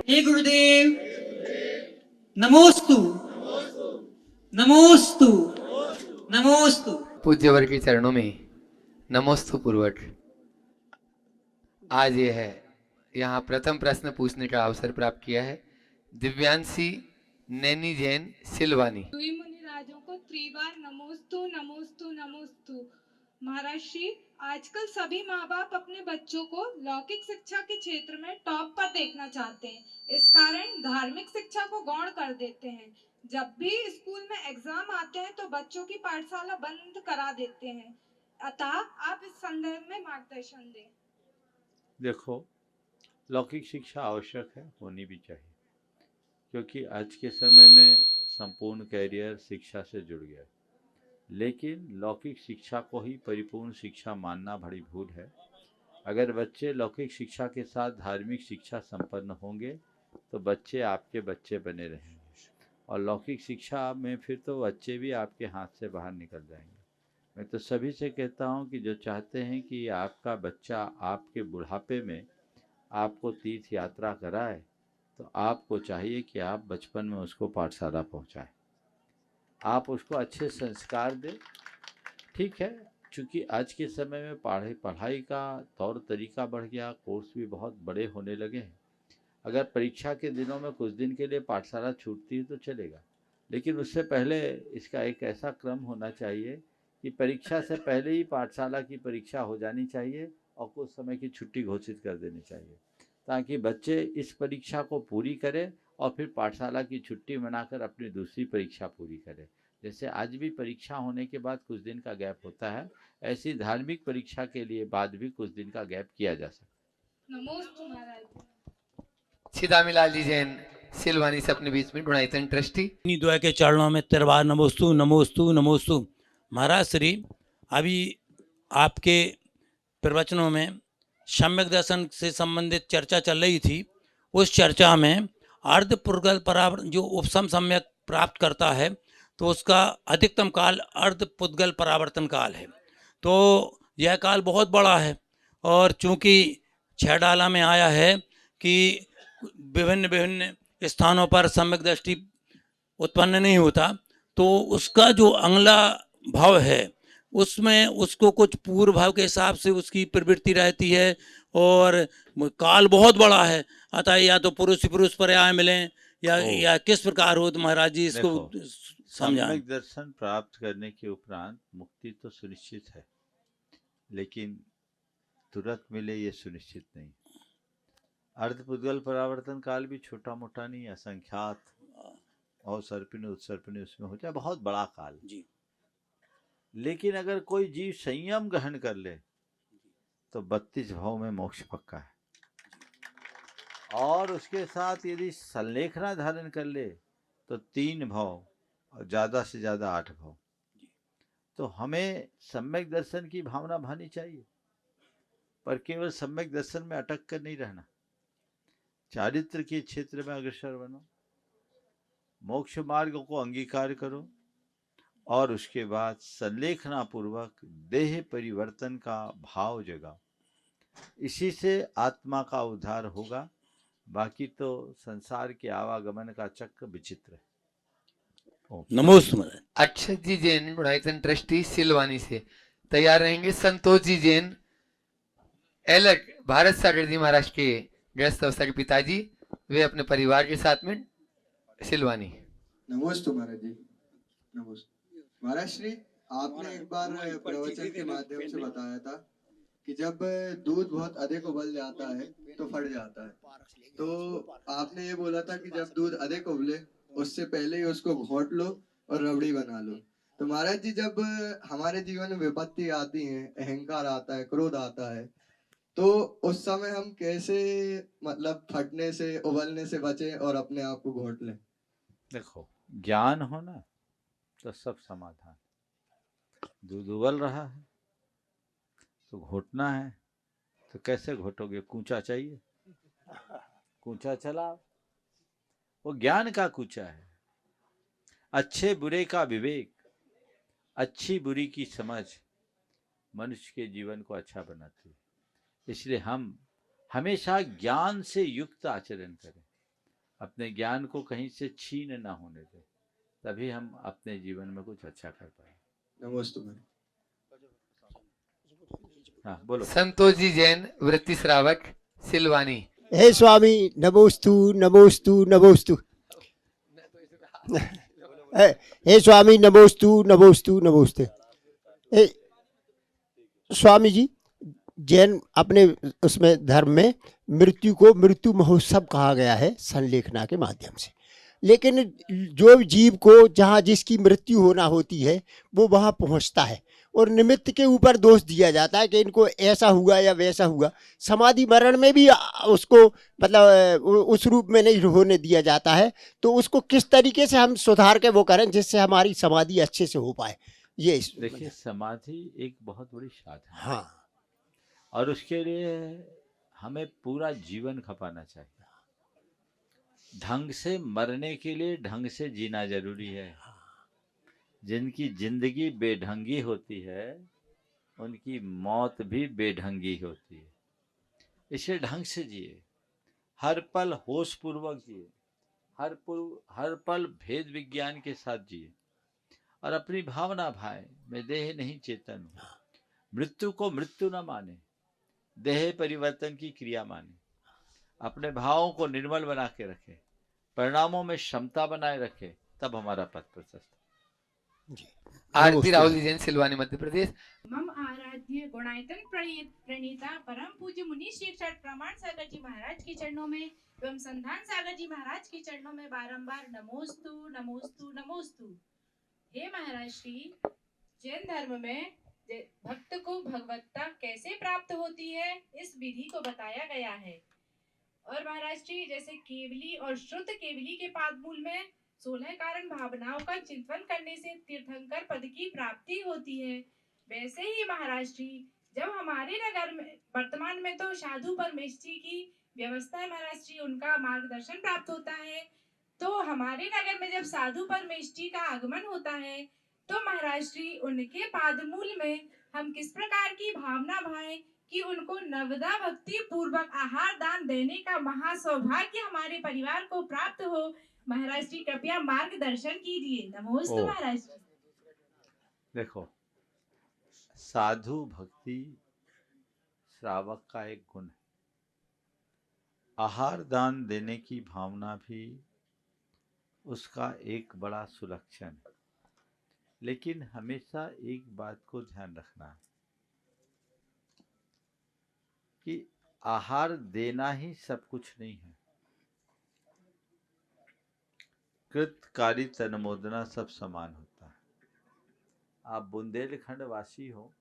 हे गुरुदेव, नमोस्तु, नमोस्तु, नमोस्तु। पूज्यवर के चरणों में नमोस्तु पूर्वक आज ये है यहाँ प्रथम प्रश्न पूछने का अवसर प्राप्त किया है दिव्यांशी नैनी जैन सिलवानी। दुई मुनि राजों को त्रिवार नमोस्तु नमोस्तु नमोस्तु। महाराज श्री, आजकल सभी माँ बाप अपने बच्चों को लौकिक शिक्षा के क्षेत्र में टॉप पर देखना चाहते हैं। इस कारण धार्मिक शिक्षा को गौण कर देते हैं। जब भी स्कूल में एग्जाम आते हैं तो बच्चों की पाठशाला बंद करा देते हैं। अतः आप इस संदर्भ में मार्गदर्शन दें। देखो, लौकिक शिक्षा आवश्यक है, होनी भी चाहिए, क्योंकि आज के समय में संपूर्ण कैरियर शिक्षा से जुड़ गया। लेकिन लौकिक शिक्षा को ही परिपूर्ण शिक्षा मानना बड़ी भूल है। अगर बच्चे लौकिक शिक्षा के साथ धार्मिक शिक्षा संपन्न होंगे तो बच्चे आपके बच्चे बने रहेंगे, और लौकिक शिक्षा में फिर तो बच्चे भी आपके हाथ से बाहर निकल जाएंगे। मैं तो सभी से कहता हूँ कि जो चाहते हैं कि आपका बच्चा आपके बुढ़ापे में आपको तीर्थ यात्रा कराए, तो आपको चाहिए कि आप बचपन में उसको पाठशाला पहुँचाएं, आप उसको अच्छे संस्कार दें। ठीक है, चूँकि आज के समय में पढ़ाई का तौर तरीका बढ़ गया, कोर्स भी बहुत बड़े होने लगे हैं। अगर परीक्षा के दिनों में कुछ दिन के लिए पाठशाला छूटती है तो चलेगा, लेकिन उससे पहले इसका एक ऐसा क्रम होना चाहिए कि परीक्षा से पहले ही पाठशाला की परीक्षा हो जानी चाहिए और कुछ समय की छुट्टी घोषित कर देनी चाहिए, ताकि बच्चे इस परीक्षा को पूरी करें और फिर पाठशाला की छुट्टी मनाकर अपनी दूसरी परीक्षा पूरी करें। जैसे आज भी परीक्षा होने के बाद कुछ दिन का गैप होता है, ऐसी धार्मिक परीक्षा के लिए बाद भी कुछ दिन का गैप किया जा सकता है। नमोस्तु महाराज। सिदामीलाल जी जैन सिलवानी से अपने बीच में गुणायतन ट्रस्टी। इन्हीं दुआ के चरणों में तिरवार नमोस्तु नमोस्तु नमोस्तु। महाराज श्री, अभी आपके प्रवचनों में सम्यक दर्शन से संबंधित चर्चा चल रही थी। उस चर्चा में अर्धपुद्गल परावर्तन जो उपशम सम्यक प्राप्त करता है तो उसका अधिकतम काल अर्धपुद्गल परावर्तन काल है। तो यह काल बहुत बड़ा है, और चूंकि 6 डाला में आया है कि विभिन्न विभिन्न स्थानों पर सम्यक दृष्टि उत्पन्न नहीं होता, तो उसका जो अगला भाव है उसमें उसको कुछ पूर्व भाव के हिसाब से उसकी प्रवृत्ति रहती है, और काल बहुत बड़ा है। अतः या तो पुरुष ही पुरुष पर्याय मिलें या किस प्रकार हो, तो महाराज जी इसको समझाएं। सम्यक दर्शन प्राप्त करने के उपरांत मुक्ति तो सुनिश्चित है, लेकिन तुरंत मिले ये सुनिश्चित नहीं। अर्धपुद्गल परावर्तन काल भी छोटा मोटा नहीं, असंख्यात और सर्पिणी उत्सर्पिणी उसमें हो जाए, बहुत बड़ा काल जी। लेकिन अगर कोई जीव संयम ग्रहण कर ले तो 32 भाव में मोक्ष पक्का है, और उसके साथ यदि संलेखना धारण कर ले तो 3 भाव और ज्यादा से ज्यादा 8 भाव। तो हमें सम्यक दर्शन की भावना भानी चाहिए, पर केवल सम्यक दर्शन में अटक कर नहीं रहना, चारित्र के क्षेत्र में अग्रसर बनो, मोक्ष मार्ग को अंगीकार करो, और उसके बाद संलेखना पूर्वक देह परिवर्तन का भाव जगा। इसी से आत्मा का उद्धार होगा। बाकी तो संसार के आवागमन का चक्र विचित्र है। नमोस्तु महाराज। अक्षत जी जैन गुणायतन ट्रस्टी सिलवानी से तैयार रहेंगे। संतोष जी जैन एलक भारत सागर जी महाराष्ट्र के गृहस्थ अवस्था के पिताजी, वे अपने परिवार के साथ में सिलवानी। नमोस्तु महाराज जी। नमोस्तु महाराज श्री, आपने एक बार प्रवचन के माध्यम से बताया था कि जब दूध बहुत अधिक उबल जाता है तो फट जाता है। तो आपने ये बोला था कि जब दूध अधिक उबले उससे पहले ही उसको घोट लो और रबड़ी बना लो। तो महाराज जी, जब हमारे जीवन में विपत्ति आती है, अहंकार आता है, क्रोध आता है, तो उस समय हम कैसे मतलब फटने से, उबलने से बचें और अपने आप को घोट लें? देखो, ज्ञान हो ना तो सब समाधान। दूध उबल रहा है तो घोटना है, तो कैसे घोटोगे? कूचा चाहिए, कूचा चला, वो ज्ञान का कूचा है। अच्छे बुरे का विवेक, अच्छी बुरी की समझ मनुष्य के जीवन को अच्छा बनाती है। इसलिए हम हमेशा ज्ञान से युक्त आचरण करें। अपने ज्ञान को कहीं से छीन ना होने दें, तभी हम अपने जीवन में कुछ अच्छा कर पाएंगे। नमोस्तु महाराज। हाँ बोलो। संतोष जी जैन, वृत्ति श्रावक, सिलवानी। हे स्वामी नमोस्तु नमोस्तु नमोस्तु। हे स्वामी नमोस्तु नमोस्तु नमोस्ते। हे स्वामी जी, जैन अपने उसमें धर्म में मृत्यु को मृत्यु महोत्सव कहा गया है संलेखना के माध्यम से, लेकिन जो जीव को जहाँ जिसकी मृत्यु होना होती है वो वहाँ पहुँचता है और निमित्त के ऊपर दोष दिया जाता है कि इनको ऐसा हुआ या वैसा हुआ। समाधि मरण में भी उसको मतलब उस रूप में नहीं होने दिया जाता है, तो उसको किस तरीके से हम सुधार के वो करें जिससे हमारी समाधि अच्छे से हो पाए। ये देखिए, समाधि एक बहुत बड़ी साधना है। हाँ, और उसके लिए हमें पूरा जीवन खपाना चाहिए। ढंग से मरने के लिए ढंग से जीना जरूरी है। जिनकी जिंदगी बेढंगी होती है उनकी मौत भी बेढंगी होती है। इसे ढंग से जिए, हर पल होश पूर्वक जिए, हर पल भेद विज्ञान के साथ जिए और अपनी भावना भाए, मैं देह नहीं चेतन हूँ। मृत्यु को मृत्यु न माने, देह परिवर्तन की क्रिया माने। अपने भावों को निर्मल बना के रखे, परिणामों में क्षमता बनाए रखे, तब हमारा पथ प्रशस्त। आरती राहुल जी जैन, सिलवानी, मध्य प्रदेश। मम आराध्य गुणायतन प्रणीता परम पूज्य मुनि शिक्षक प्रमाण सागर जी महाराज के चरणों में एवं संधान सागर जी महाराज के चरणों में बारंबार नमोस्तु नमोस्तु नमोस्तु। हे महाराज श्री, जैन धर्म में भक्त को भगवत्ता कैसे प्राप्त होती है इस विधि को बताया गया है। और महाराज जी, जैसे केवली और शुद्ध केवली के पादमूल में 16 कारण भावनाओं का चिंतन करने से तीर्थंकर पद की प्राप्ति होती है, वैसे ही महाराज जी जब हमारे नगर में वर्तमान में तो साधु परमेश जी की व्यवस्था है महाराज जी, उनका मार्गदर्शन प्राप्त होता है। तो हमारे नगर में जब साधु परमेश जी का आगमन होता है तो महाराज जी उनके पादमूल में हम किस प्रकार की भावना भाएं कि उनको नवदा भक्ति पूर्वक आहार दान देने का महासौभाग्य हमारे परिवार को प्राप्त हो। महाराज जी कृपया मार्गदर्शन कीजिए। नमोस्तु महाराज जी। देखो, साधु भक्ति श्रावक का एक गुण है। आहार दान देने की भावना भी उसका एक बड़ा सुलक्षण है। लेकिन हमेशा एक बात को ध्यान रखना है कि आहार देना ही सब कुछ नहीं है। कृत कारित अनुमोदना सब समान होता है। आप बुंदेलखंड वासी हो,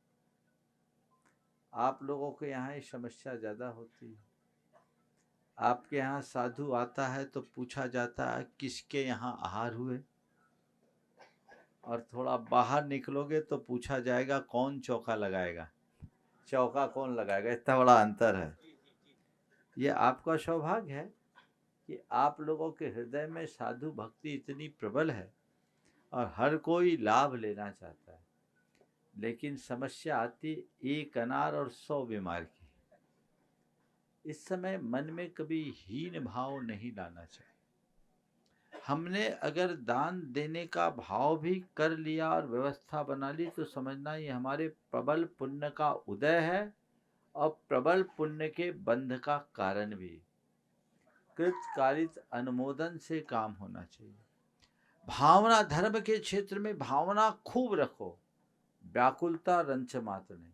आप लोगों के यहाँ ये समस्या ज़्यादा होती है। आपके यहाँ साधु आता है तो पूछा जाता है किसके यहाँ आहार हुए, और थोड़ा बाहर निकलोगे तो पूछा जाएगा कौन चौका लगाएगा। चौका कौन लगाएगा, इतना बड़ा अंतर है। ये आपका सौभाग्य है कि आप लोगों के हृदय में साधु भक्ति इतनी प्रबल है और हर कोई लाभ लेना चाहता है। लेकिन समस्या आती एक अनार और 100 बीमार की। इस समय मन में कभी हीन भाव नहीं लाना चाहिए। हमने अगर दान देने का भाव भी कर लिया और व्यवस्था बना ली तो समझना ये हमारे प्रबल पुण्य का उदय है और प्रबल पुण्य के बंध का कारण भी। कृतकालित अनुमोदन से काम होना चाहिए। भावना, धर्म के क्षेत्र में भावना खूब रखो, व्याकुलता रंच मात्र नहीं।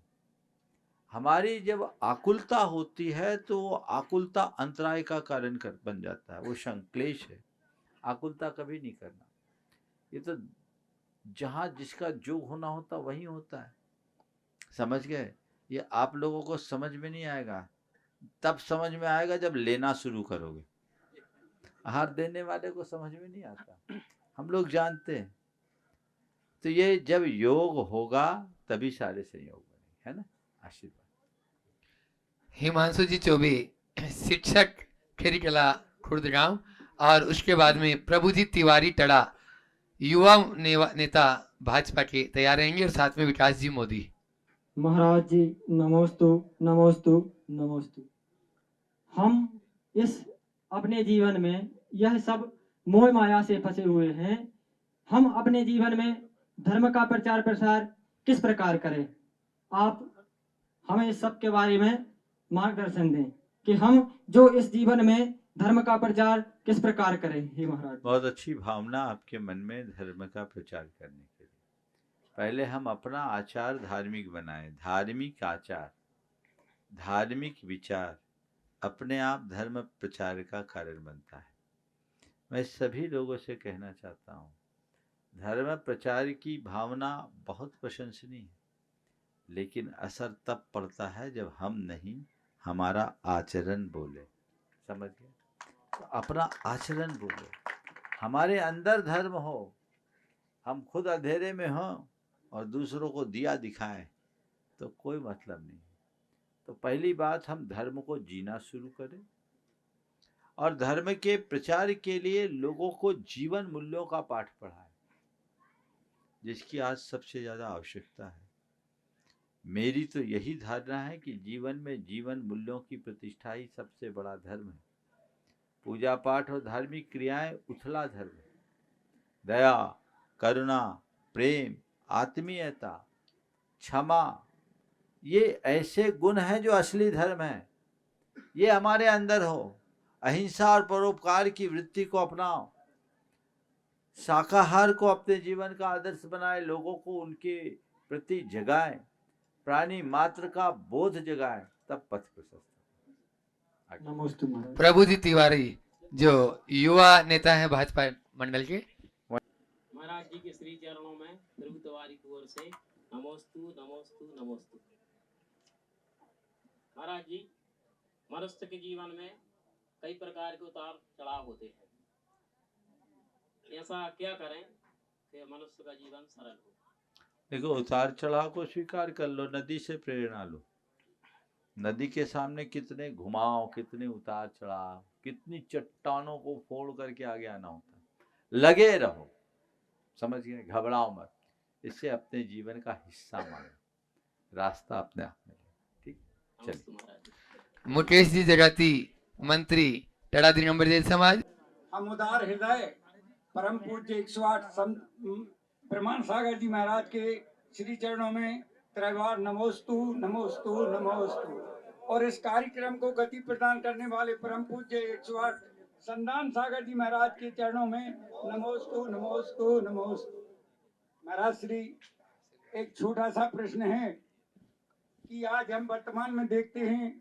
हमारी जब आकुलता होती है तो वो आकुलता अंतराय का कारण बन जाता है, वो संक्लेश है। आकुलता कभी नहीं करना। ये तो जहाँ जिसका जो होना होता वही होता है, समझ गए। ये आप लोगों को समझ में नहीं आएगा, तब समझ में आएगा जब लेना शुरू करोगे। आहार देने वाले को समझ में नहीं आता, हम लोग जानते हैं। तो ये जब योग होगा तभी सारे संयोग बनेंगे, है ना। आशीर्वाद। हिमांशु जी चौबे, शिक्षक, खेरीकला, खुर्दगांव। और उसके बाद में प्रभुजी तिवारी टड़ा, युवा नेता भाजपा के तैयार रहेंगे, और साथ में विकास जी मोदी। महाराज जी नमोस्तु नमोस्तु नमोस्तु। हम इस अपने जीवन में यह सब मोह माया से फंसे हुए हैं। हम अपने जीवन में धर्म का प्रचार प्रसार किस प्रकार करें? आप हमें इस सब के बारे में मार्गदर्शन दें कि हम जो इस जीवन में धर्म का प्रचार किस प्रकार करें। हे महाराज, बहुत अच्छी भावना आपके मन में धर्म का प्रचार करने के लिए। पहले हम अपना आचार धार्मिक बनाएं। धार्मिक आचार, धार्मिक विचार अपने आप धर्म प्रचार का कारण बनता है। मैं सभी लोगों से कहना चाहता हूँ, धर्म प्रचार की भावना बहुत प्रशंसनीय है, लेकिन असर तब पड़ता है जब हम नहीं, हमारा आचरण बोले। समझ गए? तो अपना आचरण बोले, हमारे अंदर धर्म हो, हम खुद अंधेरे में हों और दूसरों को दिया दिखाएं तो कोई मतलब नहीं। तो पहली बात, हम धर्म को जीना शुरू करें और धर्म के प्रचार के लिए लोगों को जीवन मूल्यों का पाठ पढ़ाएं, जिसकी आज सबसे ज़्यादा आवश्यकता है। मेरी तो यही धारणा है कि जीवन में जीवन मूल्यों की प्रतिष्ठा ही सबसे बड़ा धर्म है। पूजा पाठ और धार्मिक क्रियाएं उथला धर्म है। दया, करुणा, प्रेम, आत्मीयता, क्षमा, ये ऐसे गुण हैं जो असली धर्म है। ये हमारे अंदर हो। अहिंसा और परोपकार की वृत्ति को अपनाओ, शाकाहार को अपने जीवन का आदर्श बनाए, लोगों को उनके प्रति जगाएं, प्राणी मात्र का बोध जगाएं, तब पथ प्रशस्त। नमस्ते महाराज। प्रभु जी तिवारी जो युवा नेता है भाजपा मंडल के, महाराज जी के श्री चरणों में प्रभु तिवारी की ओर से नमोस्तु नमोस्तु नमोस्तु। महाराज जी, मनुष्य के जीवन में कई प्रकार के उतार चढ़ाव होते हैं। ऐसा क्या करें कि मनुष्य का जीवन सरल हो? देखो, उतार चढ़ाव को स्वीकार कर लो, नदी से प्रेरणा लो। नदी के सामने कितने घुमाव, कितने उतार चढ़ाव, कितनी चट्टानों को फोड़ करके आगे आना होता है। लगे रहो, समझ गए? घबराओ मत, इसे अपने जीवन का हिस्सा मानो, रास्ता अपने आप में। ठीक, चलिए। मुकेश जी जगाती, मंत्री टड़ा दिगंबर जैन समाज। हम उदार हृदय परम पूज्य 108 संत ब्रह्मांड सागर जी महाराज के श्री चरणों में त्रैवार नमोस्तु नमोस्तु नमोस्तु। और इस कार्यक्रम को गति प्रदान करने वाले परम पूज्य 108 संतान सागर जी महाराज के चरणों में नमोस्तु नमोस्तु नमोस्तु। महाराज श्री, एक छोटा सा प्रश्न है कि आज हम वर्तमान में देखते हैं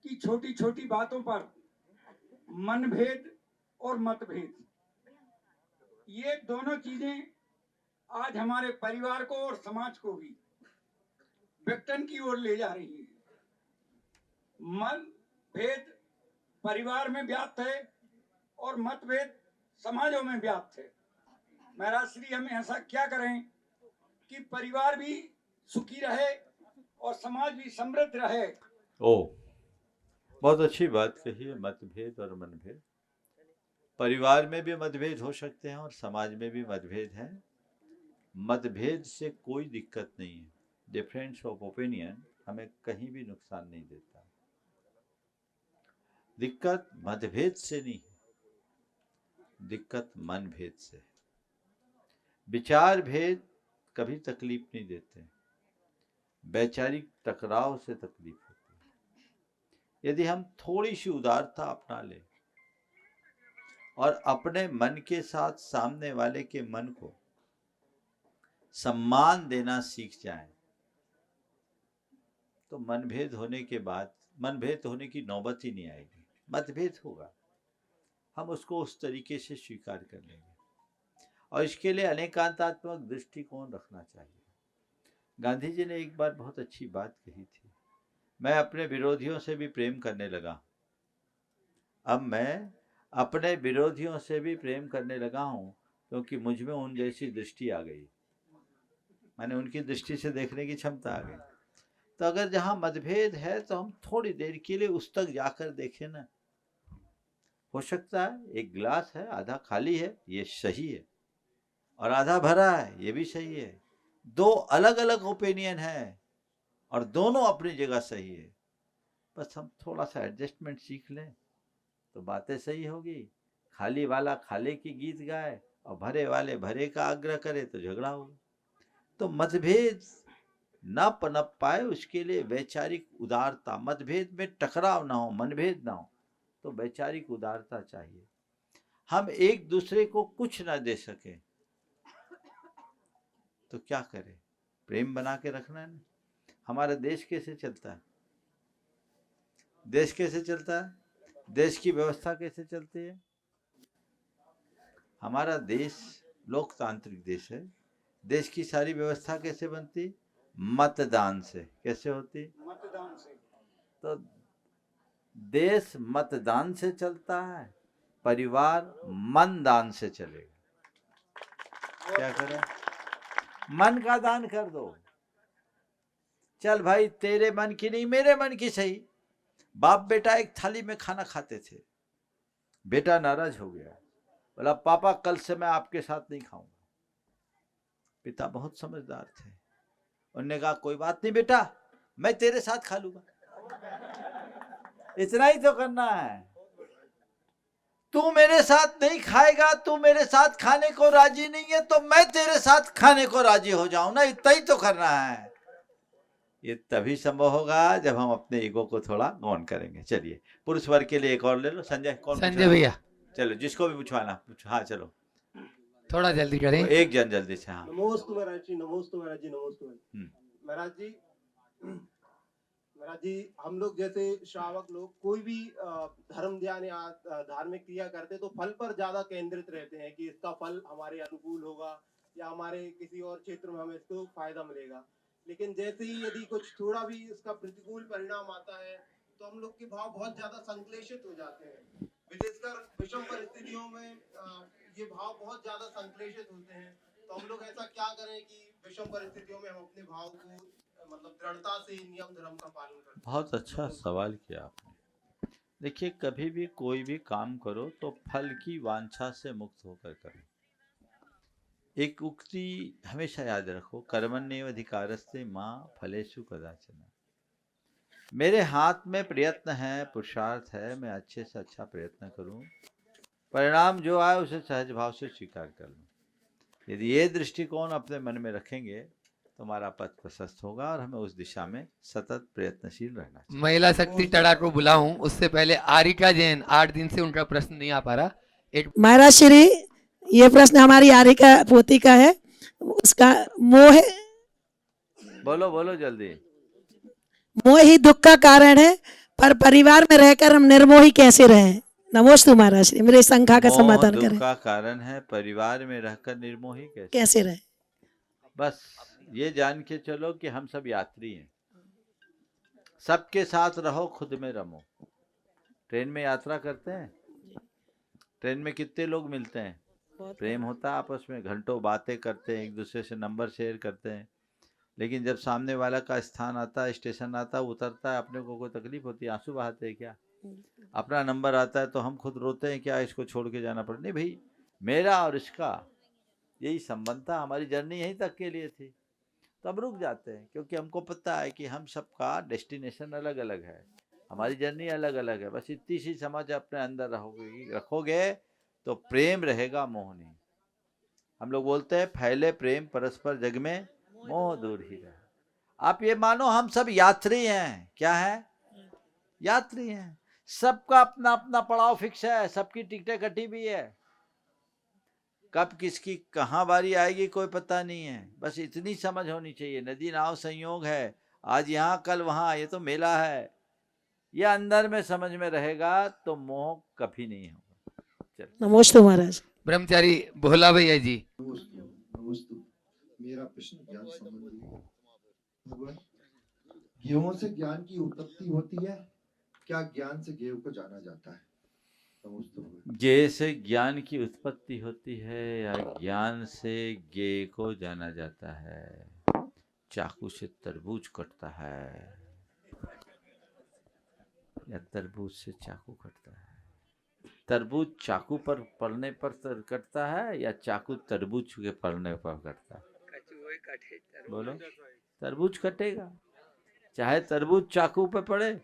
कि छोटी छोटी बातों पर मनभेद और मतभेद, ये दोनों चीजें आज हमारे परिवार को और समाज को भी विघटन की ओर ले जा रही है। मतभेद परिवार में व्याप्त है और मतभेद समाजों में व्याप्त है। महाराज श्री, हम ऐसा क्या करें कि परिवार भी सुखी रहे और समाज भी समृद्ध रहे? बहुत अच्छी बात कही है। मतभेद और मनभेद, परिवार में भी मतभेद हो सकते हैं और समाज में भी मतभेद हैं। मतभेद से कोई दिक्कत नहीं है। डिफरेंस ऑफ ओपिनियन हमें कहीं भी नुकसान नहीं देता। दिक्कत मतभेद से नहीं है, दिक्कत मनभेद से है। विचार भेद कभी तकलीफ नहीं देते, वैचारिक टकराव से तकलीफ होती है। यदि हम थोड़ी सी उदारता अपना लें और अपने मन के साथ सामने वाले के मन को सम्मान देना सीख जाएं, तो मनभेद होने के बाद मनभेद होने की नौबत ही नहीं आएगी। मतभेद होगा, हम उसको उस तरीके से स्वीकार कर लेंगे और इसके लिए अनेकांतात्मक दृष्टिकोण रखना चाहिए। गांधी जी ने एक बार बहुत अच्छी बात कही थी, मैं अपने विरोधियों से भी प्रेम करने लगा। अब मैं अपने विरोधियों से भी प्रेम करने लगा हूं, क्योंकि मुझ में उन जैसी दृष्टि आ गई, मैंने उनकी दृष्टि से देखने की क्षमता आ गई। तो अगर जहां मतभेद है तो हम थोड़ी देर के लिए उस तक जाकर देखें ना। हो सकता है एक गिलास है, आधा खाली है, ये सही है, और आधा भरा है, ये भी सही है। दो अलग अलग ओपिनियन है और दोनों अपनी जगह सही है। बस हम थोड़ा सा एडजस्टमेंट सीख लें तो बातें सही होगी, खाली वाला खाले की गीत गाए और भरे वाले भरे का आग्रह करे तो झगड़ा होगा। तो मतभेद न पनप पाए उसके लिए वैचारिक उदारता, मतभेद में टकराव ना हो, मनभेद ना हो, तो वैचारिक उदारता चाहिए। हम एक दूसरे को कुछ ना दे सके तो क्या करें? प्रेम बना के रखना है ना। हमारा देश कैसे चलता है? देश कैसे चलता है? देश की व्यवस्था कैसे चलती है? हमारा देश लोकतांत्रिक देश है। देश की सारी व्यवस्था कैसे बनती? मतदान से। कैसे होती? मतदान से। तो देश मतदान से चलता है, परिवार मनदान से चलेगा। क्या करें? मन का दान कर दो। चल भाई, तेरे मन की नहीं मेरे मन की सही। बाप बेटा एक थाली में खाना खाते थे, बेटा नाराज हो गया, बोला पापा कल से मैं आपके साथ नहीं खाऊंगा। पिता बहुत समझदार थे, उन्होंने कहा कोई बात नहीं बेटा, मैं तेरे साथ खा लूंगा। इतना ही तो करना है। तू मेरे साथ नहीं खाएगा, तू मेरे साथ खाने को राजी नहीं है, तो मैं तेरे साथ खाने को राजी हो जाऊं ना। इतना ही तो करना है। ये तभी संभव होगा जब हम अपने ईगो को थोड़ा गौन करेंगे। चलिए पुरुष वर्ग के लिए एक और ले लो। संजय, कौन? संजय भैया, चलो जिसको भी पूछवाना हाँ चलो थोड़ा जल्दी करें। तो एक जन जल्दी से। हाँ नमोस्तु महाराज जी, नमोस्तु महाराज जी, नमोस्तु महाराज जी। महाराज जी, हम लोग जैसे श्रावक लोग कोई भी धर्म ध्यान या धार्मिक क्रिया करते तो फल पर ज्यादा केंद्रित रहते हैं कि इसका फल हमारे अनुकूल होगा या हमारे किसी और क्षेत्र में हमें इसको फायदा मिलेगा। लेकिन जैसे ही यदि कुछ थोड़ा भी इसका प्रतिकूल परिणाम आता है तो हम लोग के भाव बहुत ज्यादा संश्लेषित हो जाते हैं। विशेषकर विषम परिस्थितियों में ये भाव बहुत ज्यादा संश्लेषित होते हैं। तो हम लोग ऐसा क्या करें कि विषम परिस्थितियों में हम अपने भाव को मतलब दृढ़ता से नियम धर्म का पालन करें? बहुत अच्छा सवाल किया आपने। देखिए, कभी भी कोई भी काम करो तो फल की वांछा से मुक्त होकर करो। एक उक्ति हमेशा याद रखो, कर्मण्येव अधिकारस्ते मां फलेषु कदाचन। मेरे हाथ में प्रयत्न है, पुरुषार्थ है, मैं अच्छे से अच्छा प्रयत्न करूं, परिणाम जो आए उसे सहज भाव से स्वीकार कर लूं। यदि ये दृष्टिकोण अपने मन में रखेंगे तो हमारा पथ प्रशस्त होगा और हमें उस दिशा में सतत प्रयत्नशील रहना चाहिए। महिला शक्ति टड़ा को बुलाऊं उससे पहले आरिका जैन, 8 दिन से उनका प्रश्न नहीं आ पा रहा। एक महाराज श्री, ये प्रश्न हमारी आरिका पोती का है। उसका मोह, बोलो बोलो जल्दी। मोह ही दुख का कारण है, पर परिवार में रहकर हम निर्मोही कैसे रहें? नमोस्तु महाराज श्री, मेरे शंका का समाधान करें। दुख का कारण है, परिवार में रहकर निर्मोही कैसे रहे? बस ये जान के चलो कि हम सब यात्री हैं। सबके साथ रहो, खुद में रमो। ट्रेन में यात्रा करते हैं, ट्रेन में कितने लोग मिलते हैं, प्रेम होता है आपस में, घंटों बातें करते हैं, एक दूसरे से नंबर शेयर करते हैं। लेकिन जब सामने वाला का स्थान आता है, स्टेशन आता है, उतरता है, अपने को कोई तकलीफ होती है, आंसू बहाते हैं क्या? अपना नंबर आता है तो हम खुद रोते हैं क्या, इसको छोड़ के जाना पड़े? नहीं भाई, मेरा और इसका यही संबंध था, हमारी जर्नी यहीं तक के लिए थी। तो हम रुक जाते हैं क्योंकि हमको पता है कि हम सबका डेस्टिनेशन अलग अलग है, हमारी जर्नी अलग अलग है। बस इतनी सी समझ अपने अंदर रखोगे तो प्रेम रहेगा, मोह नहीं। हम लोग बोलते हैं फैले प्रेम परस्पर जग में, मोह दूर ही रहे। आप ये मानो हम सब यात्री हैं। क्या है? यात्री हैं। सबका अपना अपना पड़ाव फिक्स है, सबकी टिकटें कटी भी है, कब किसकी कहाँ बारी आएगी कोई पता नहीं है। बस इतनी समझ होनी चाहिए, नदी नाव संयोग है, आज यहाँ कल वहाँ, ये तो मेला है। ये अंदर में समझ में रहेगा तो मोह कभी नहीं होगा। नमस्ते महाराज। ब्रह्मचारी भोला भैया जी। नमस्ते। मेरा प्रश्न ज्ञान संबंधी है। भगवान, ज्ञों से ज्ञान की उत्पत्ति होती है, क्या ज्ञान से ज्ञेय को जाना जाता है? ज्ञेय से ज्ञान की उत्पत्ति होती है या ज्ञान से ज्ञेय को जाना जाता है? चाकू से तरबूज कटता है या तरबूज से चाकू कटता है? तरबूज चाकू पर पड़ने पर कटता है या चाकू तरबूज के पड़ने पर कटता है? बोलो, तरबूज कटेगा। चाहे तरबूज चाकू पे पड़े,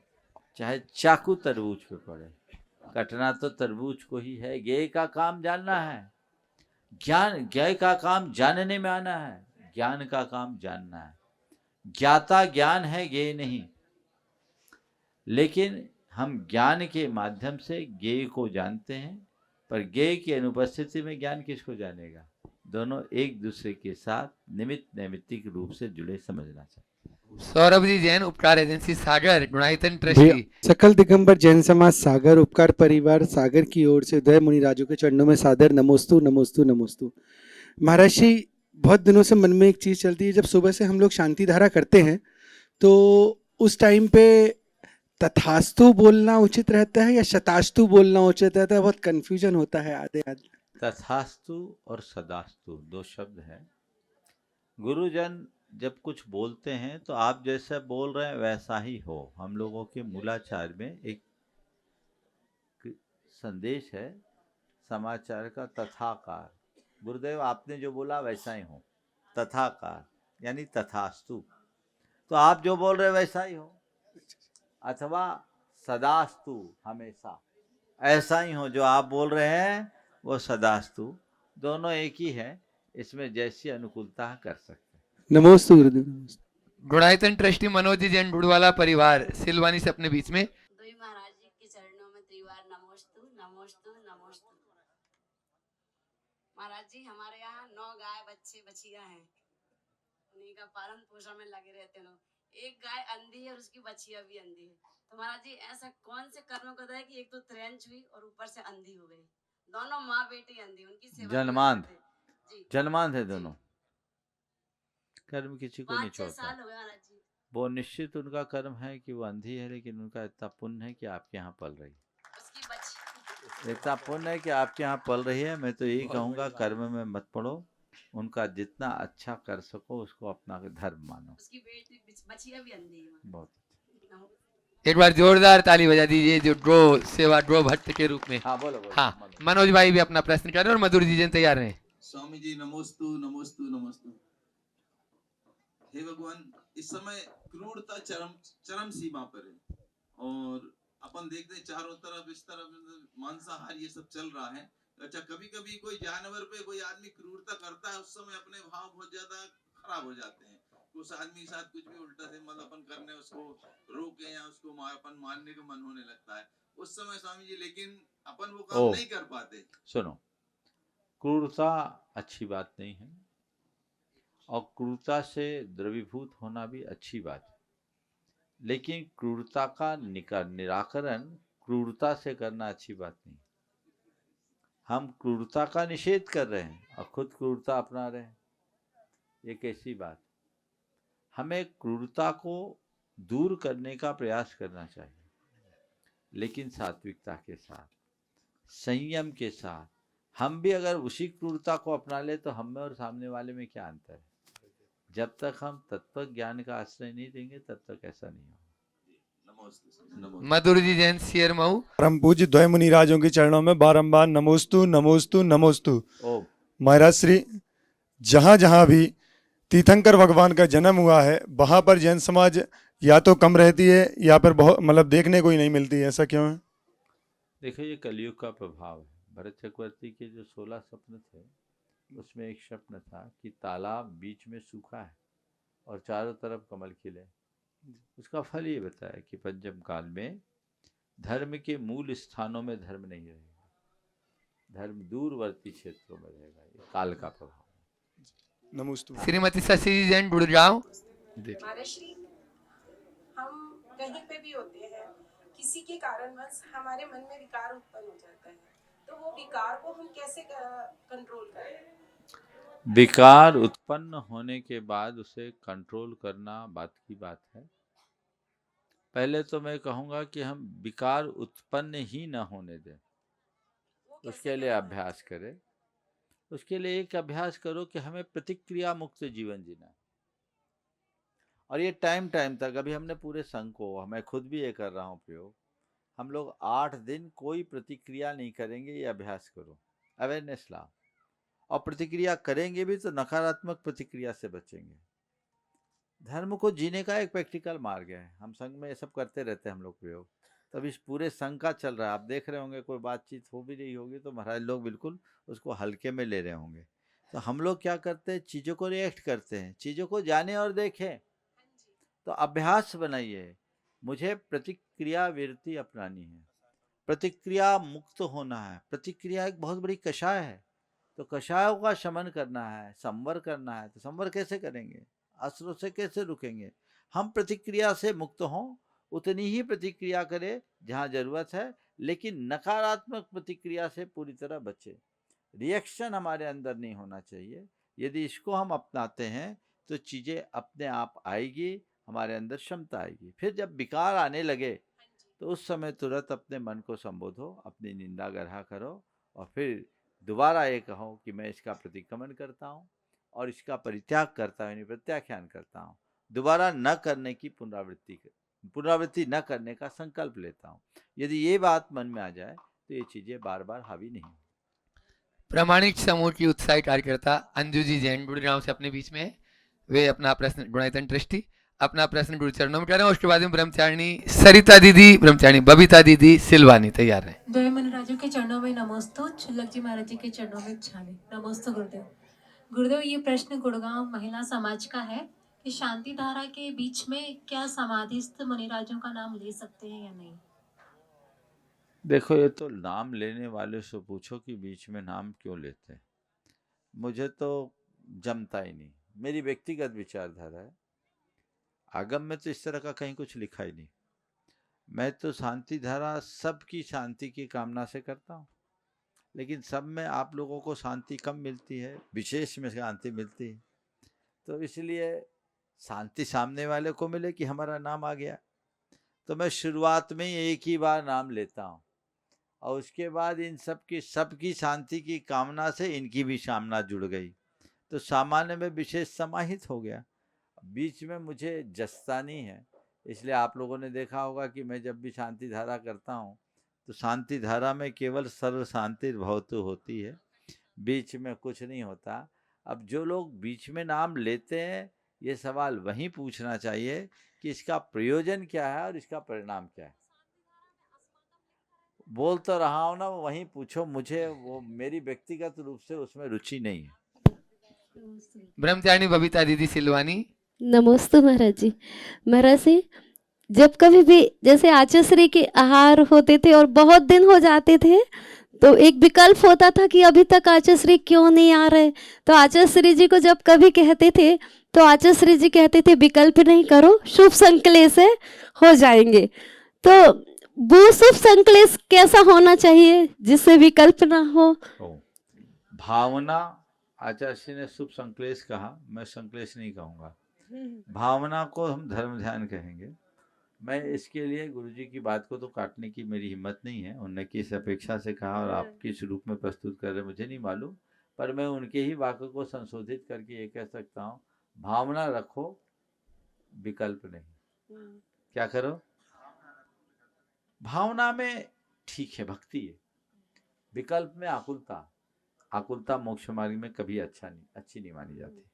चाहे चाकू तरबूज पे पड़े, कटना तो तरबूज को ही है। ज्ञेय का काम जानना है, ज्ञान ज्ञेय का काम जानने में आना है, ज्ञान का काम जानना है। ज्ञाता ज्ञान है, ज्ञेय नहीं। लेकिन हम ज्ञान के माध्यम से ज्ञेय को जानते हैं, पर ज्ञेय की अनुपस्थिति में ज्ञान किसको जानेगा? दोनों एक दूसरे के साथ निमित्त नैमित्तिक रूप से जुड़े समझना चाहिए। सौरभ जी जैन, उपकार एजेंसी सागर, गुणायतन ट्रस्टी। सकल दिगंबर जैन समाज सागर उपकार परिवार सागर की ओर से उदय मुनिराजों के चरणों में सादर नमोस्तु नमोस्तु नमोस्तु। महाराज जी, बहुत दिनों से मन में एक चीज चलती है, जब सुबह से हम लोग शांति धारा करते हैं तो उस टाइम पे तथास्तु बोलना उचित रहता है या शतास्तु बोलना उचित रहता है? बहुत कंफ्यूजन होता है आधे आधे। तथास्तु और सदास्तु दो शब्द हैं। गुरुजन जब कुछ बोलते हैं तो आप जैसा बोल रहे हैं वैसा ही हो। हम लोगों के मूलाचार में एक संदेश है समाचार का, तथाकार। गुरुदेव आपने जो बोला वैसा ही हो, तथाकार यानी तथास्तु। तो आप जो बोल रहे हैं वैसा ही हो, अथवा सदास्तु, हमेशा ऐसा ही हो। जो आप बोल रहे हैं वो सदास्तु, दोनों एक ही है। इसमें जैसी अनुकूलता कर सकते हैं। नमोस्तु गुरुदेव। गुणायतन ट्रस्टी मनोज जी जैन, ढुड़वाला परिवार, सिलवानी से अपने बीच में। दुई महाराज जी के चरणों में त्रिवार नमोस्तु नमोस्तु नमोस्तु। महाराज जी, हमारे यहाँ 9 गाय बच्चे बछिया हैं, उन्हीं का पालन पोषण में लगे रहते हैं लोग। एक गाय अंधी है और उसकी बछिया भी अंधी है। तो महाराज जी, ऐसा कौन से कर्म करता है कि एक तो त्रेंच हुई और ऊपर से अंधी हो गई? दोनों माँ बेटी अंधी, उनकी सेवा जन्मांध है दोनों। कर्म किसी को नहीं 5-6 छोड़ता। साल हो गए महाराज जी। वो निश्चित उनका कर्म है कि वो अंधी है, लेकिन उनका इतना पुण्य है कि आपके यहाँ पल रही है। इतना पुण्य है कि आपके यहाँ पल रही है। मैं तो यही कहूँगा, कर्म में मत पड़ो, उनका जितना अच्छा कर सको उसको अपना धर्म मानो। उसकी बेटी बछिया भी अंधी है। बहुत एक बार जोरदार ताली बजा दीजिए जो ड्रो सेवा ड्रो भट्ट के रूप में। हाँ बोलो, बोलो। हाँ, मनोज भाई भी अपना प्रश्न कर रहे हैं और मधुर जी जैन तैयार हैं। स्वामी जी नमोस्तु नमोस्तु नमोस्तु। हे भगवान, इस समय क्रूरता चरम सीमा पर है और अपन देखते हैं चारों तरफ इस तरफ मांसाहार ये सब चल रहा है। अच्छा, कभी कभी कोई जानवर पे कोई आदमी क्रूरता करता है, उस समय अपने भाव बहुत ज्यादा खराब हो जाते हैं। उस आदमी के साथ कुछ भी उल्टा से मतलब अपन करने उसको रोके या उसको अपन मारने का मन होने लगता है उस समय स्वामी जी, लेकिन अपन वो काम नहीं कर पाते। सुनो, क्रूरता अच्छी बात नहीं है और क्रूरता से द्रवीभूत होना भी अच्छी बात है, लेकिन क्रूरता का निराकरण क्रूरता से करना अच्छी बात नहीं। हम क्रूरता का निषेध कर रहे हैं और खुद क्रूरता अपना रहे हैं, ये कैसी बात? हमें क्रूरता को दूर करने का प्रयास करना चाहिए, लेकिन सात्विकता के साथ, संयम के साथ। हम भी अगर उसी क्रूरता को अपना ले तो हम में और सामने वाले में क्या अंतर है? जब तक हम तत्व ज्ञान का आश्रय नहीं देंगे तब तक ऐसा नहीं होगा। मधुर जी जैन, सियर मऊ। परम पूज्य द्वय मुनिराजों के चरणों में बारंबार नमोस्तु नमोस्तु नमोस्तु। महाराज श्री, जहाँ जहाँ भी तीर्थंकर भगवान का जन्म हुआ है वहाँ पर जैन समाज या तो कम रहती है या फिर बहुत मतलब देखने को ही नहीं मिलती है, ऐसा क्यों है? देखो, ये कलयुग का प्रभाव है। भरत चक्रवर्ती के जो 16 स्वप्न थे उसमें एक स्वप्न था कि तालाब बीच में सूखा है और चारों तरफ कमल खिले। उसका फल ये बताया कि पंचम काल में धर्म के मूल स्थानों में धर्म नहीं रहेगा, धर्म दूरवर्ती क्षेत्रों में रहेगा। ये काल का प्रभाव। नमोस्तु। श्रीमती शशि जी जैन, गुड़गांव। महाराष्ट्री, हम कहीं पे भी होते हैं, किसी के कारणवश हमारे मन में विकार उत्पन्न हो जाता है, तो वो विकार को हम कैसे कंट्रोल करें? विकार उत्पन्न होने के बाद उसे कंट्रोल करना बात की बात है। पहले तो मैं कहूँगा कि हम विकार उत्पन्न ही न होने दें, उसके लिए अभ्यास करें। उसके लिए एक अभ्यास करो कि हमें प्रतिक्रिया मुक्त जीवन जीना है, और ये टाइम तक। अभी हमने पूरे संघ को, मैं खुद भी ये कर रहा हूँ प्रयोग, हम लोग 8 दिन कोई प्रतिक्रिया नहीं करेंगे, ये अभ्यास करो, अवेयरनेस लाओ। और प्रतिक्रिया करेंगे भी तो नकारात्मक प्रतिक्रिया से बचेंगे। धर्म को जीने का एक प्रैक्टिकल मार्ग है। हम संघ में ये सब करते रहते हैं हम लोग प्रयोग, तब इस पूरे संघ का चल रहा है, आप देख रहे होंगे कोई बातचीत हो भी रही होगी तो महाराज लोग बिल्कुल उसको हल्के में ले रहे होंगे। तो हम लोग क्या करते हैं, चीज़ों को रिएक्ट करते हैं, चीज़ों को जाने और देखें। तो अभ्यास बनाइए, मुझे प्रतिक्रिया विरति अपनानी है, प्रतिक्रिया मुक्त होना है। प्रतिक्रिया एक बहुत बड़ी कषाय है, तो कषायों का शमन करना है, संवर करना है। तो संवर कैसे करेंगे, अस्त्रों से कैसे रुकेंगे? हम प्रतिक्रिया से मुक्त हों, उतनी ही प्रतिक्रिया करें जहाँ जरूरत है, लेकिन नकारात्मक प्रतिक्रिया से पूरी तरह बचे। रिएक्शन हमारे अंदर नहीं होना चाहिए। यदि इसको हम अपनाते हैं तो चीज़ें अपने आप आएगी, हमारे अंदर क्षमता आएगी। फिर जब विकार आने लगे तो उस समय तुरंत अपने मन को संबोधो, अपनी निंदा ग्रह करो और फिर दोबारा ये कहो कि मैं इसका प्रतिक्रमण करता हूँ और इसका परित्याग करता हूँ, प्रत्याख्यान करता हूँ। दोबारा न करने की पुनरावृत्ति न करने का संकल्प लेता हूँ। यदि ये बात मन में आ जाए तो ये चीज़ें बार बार हावी नहीं। प्रामाणिक समूह की उत्साही कार्यकर्ता अंजू जी जैन गुड़गांव से अपने बीच में है। वे अपना प्रश्न, गुणायतन ट्रस्टी, अपना प्रश्न गुरु चरणों में करें। उसके बाद में ब्रह्मचारिणी सरिता दीदी, ब्रह्मचारिणी बबीता दीदी सिलवानी तैयार है। जय मुनिराजों के चरणों में नमोस्तु, छुल्लक जी महाराज जी के चरणों में छाने नमोस्तु गुरुदेव। गुरुदेव, ये प्रश्न गुड़गांव महिला समाज का है कि शांति धारा के बीच में क्या समाधिस्थ मुनिराजों का नाम ले सकते हैं या नहीं? देखो, ये तो नाम लेने वाले से पूछो कि बीच में नाम क्यों लेते हैं। मुझे तो जमता ही नहीं, मेरी व्यक्तिगत विचारधारा है। आगम में तो इस तरह का कहीं कुछ लिखा ही नहीं। मैं तो शांति धारा सबकी शांति की कामना से करता हूँ, लेकिन सब में आप लोगों को शांति कम मिलती है, विशेष में शांति मिलती है। तो इसलिए शांति सामने वाले को मिले कि हमारा नाम आ गया, तो मैं शुरुआत में ही एक ही बार नाम लेता हूँ और उसके बाद इन सबकी शांति की कामना से इनकी भी कामना जुड़ गई, तो सामान्य में विशेष समाहित हो गया। बीच में मुझे जसता नहीं है, इसलिए आप लोगों ने देखा होगा कि मैं जब भी शांति धारा करता हूँ तो शांति धारा में केवल सर्व शांति भवतु होती है, बीच में कुछ नहीं होता। अब जो लोग बीच में नाम लेते हैं, ये सवाल वहीं पूछना चाहिए कि इसका प्रयोजन क्या है और इसका परिणाम क्या है। बोल तो रहा हूँ ना, वहीं पूछो, मुझे वो मेरी व्यक्तिगत रूप से उसमें रुचि नहीं है। ब्रह्मचारिणी बबीता दीदी सिलवानी। नमोस्तु महाराज जी। महाराज जी, जब कभी भी जैसे आचार्य के आहार होते थे और बहुत दिन हो जाते थे, तो एक विकल्प होता था कि अभी तक आचार्य क्यों नहीं आ रहे। तो आचार्य जी को जब कभी कहते थे तो आचार्य जी कहते थे विकल्प नहीं करो, शुभ संकलेश से हो जाएंगे। तो वो शुभ संकलेश कैसा होना चाहिए जिससे विकल्प ना हो? भावना, आचार्य ने शुभ संकलेश कहा, मैं संकलेश नहीं कहूँगा। भावना को हम धर्म ध्यान कहेंगे। मैं इसके लिए गुरुजी की बात को तो काटने की मेरी हिम्मत नहीं है। उन्होंने किस अपेक्षा से कहा और आप किस रूप में प्रस्तुत कर रहे मुझे नहीं मालूम, पर मैं उनके ही वाक्य को संशोधित करके ये कह सकता हूँ, भावना रखो, विकल्प नहीं। क्या करो? भावना में ठीक है, भक्ति है। विकल्प में आकुलता, आकुलता मोक्ष मार्ग में कभी अच्छी नहीं मानी जाती।